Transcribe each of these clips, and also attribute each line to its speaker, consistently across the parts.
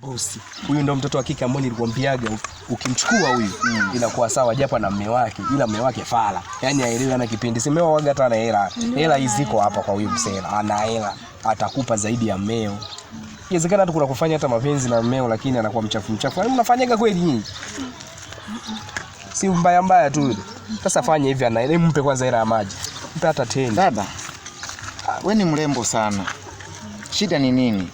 Speaker 1: Bosi, huyu ndo mtoto wa kike ambaye nilikwambiaga ukimchukua huyu inakuwa sawa japo na mume wake, ila mume wake fala. Yaani haelewi ana kipindi. Simewa waga hata na hela. Hela hizi ziko hapa kwa huyu msela. Ana hela, atakupa zaidi ya mmeo. Inawezekana hata kuna kufanya hata mapenzi na mmeo lakini anakuwa mchafu. Yaani mnafanyaga kweli nyinyi? Si mbaya tu. Sasa fanya hivi ana hela, mpe kwanza hela ya maji. Mpe hata 10.
Speaker 2: Dada, wewe ni mrembo sana. Shida ni nini?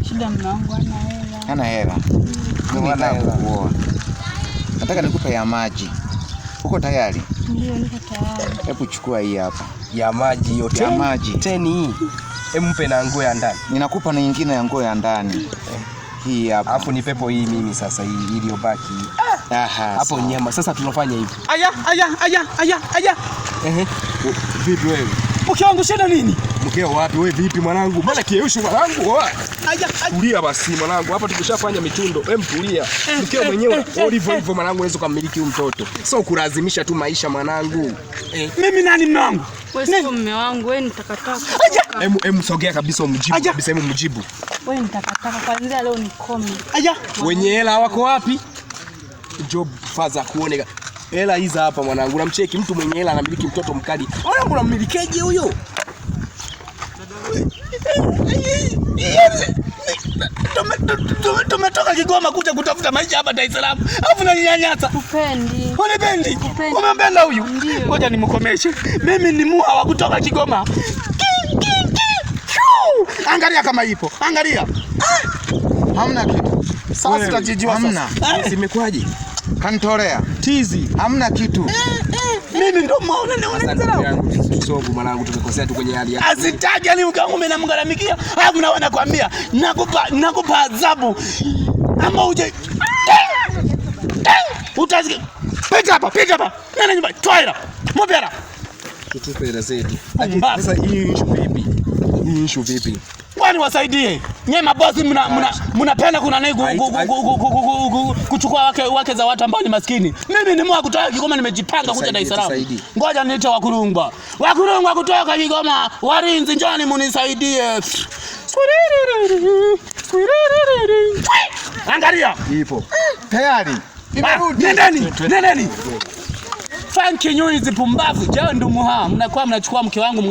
Speaker 3: Shida mume wangu ana hela.
Speaker 2: Hana hela. Mimi
Speaker 1: Hana hela.
Speaker 2: Nataka nikupe ya maji. Uko tayari?
Speaker 3: Ndio, niko tayari.
Speaker 2: Hebu chukua hii hapa.
Speaker 1: Ya maji yote.
Speaker 2: Ya maji.
Speaker 1: 10 hii. Hebu mpe na nguo ya ndani.
Speaker 2: Ninakupa na nyingine ya nguo ya ndani. Hii hapa.
Speaker 1: Alafu ni pepo hii mimi sasa hii iliyobaki.
Speaker 2: Aha.
Speaker 1: Hapo nyama. Sasa tunafanya hivi.
Speaker 4: Aya.
Speaker 1: Vipi wewe?
Speaker 4: Mke wangu shida nini?
Speaker 1: Mkeo wapi wewe vipi mwanangu? Mbona kieushi mwanangu? Tulia basi mwanangu. Hapa tumeshafanya mitundo. Wewe mtulia. Mkeo mwenyewe hivyo mwanangu unaweza kumiliki huyu mtoto. Sio kulazimisha tu maisha mwanangu.
Speaker 4: Mimi nani mume wangu?
Speaker 3: Wewe sio mume wangu, wewe ni takataka.
Speaker 1: Hebu sogea kabisa umjibu. Kabisa mjibu.
Speaker 3: Wewe ni takataka. Kwanza leo ni komi.
Speaker 1: Wenye hela wako wapi? Job faza kuone. Hela hizi hapa mwanangu. Namcheki mtu mwenye hela anamiliki mtoto mkali. Mwanangu unamilikeje huyo?
Speaker 4: Tumetoka Kigoma kuja kutafuta maisha hapa Dar es Salaam. Alafu unaninyanyasa.
Speaker 3: Upendi.
Speaker 4: Unipendi? Umempenda huyu? Ngoja nimkomeshe. Mimi ni muha wa kutoka Kigoma. Angalia kama ipo. Angalia.
Speaker 2: Hamna kitu.
Speaker 1: Sasa tutajijua sasa. Simekwaje?
Speaker 2: Kanitolea.
Speaker 1: Tizi.
Speaker 2: Hamna kitu.
Speaker 4: Mimi ndo maana naona
Speaker 1: Sobu mwanangu tumekosea tu kwenye hali yako.
Speaker 4: Asitaje yani mke wangu mimi namngalamikia. Alafu nakwambia nakupa adhabu. Ama uje. Utaziki. Pita hapa. Nani nyumba? Toa Mobera.
Speaker 1: Tutupe hela zetu. Sasa hii issue vipi?
Speaker 4: Kwani wasaidie. Nyie mabosi mnapenda kuna nini kuchukua wake za watu ambao ni maskini. Mimi ni mwa kutoka Kigoma nimejipanga kuja Dar es Salaam. Ngoja niite Wakurungwa kutoka Kigoma, warinzi njoni munisaidie. Angalia.
Speaker 2: Ipo. Tayari.
Speaker 4: Nendeni. Funky nyoni zipumbavu. Jao ndumuha. Mnakuwa mnachukua mke wangu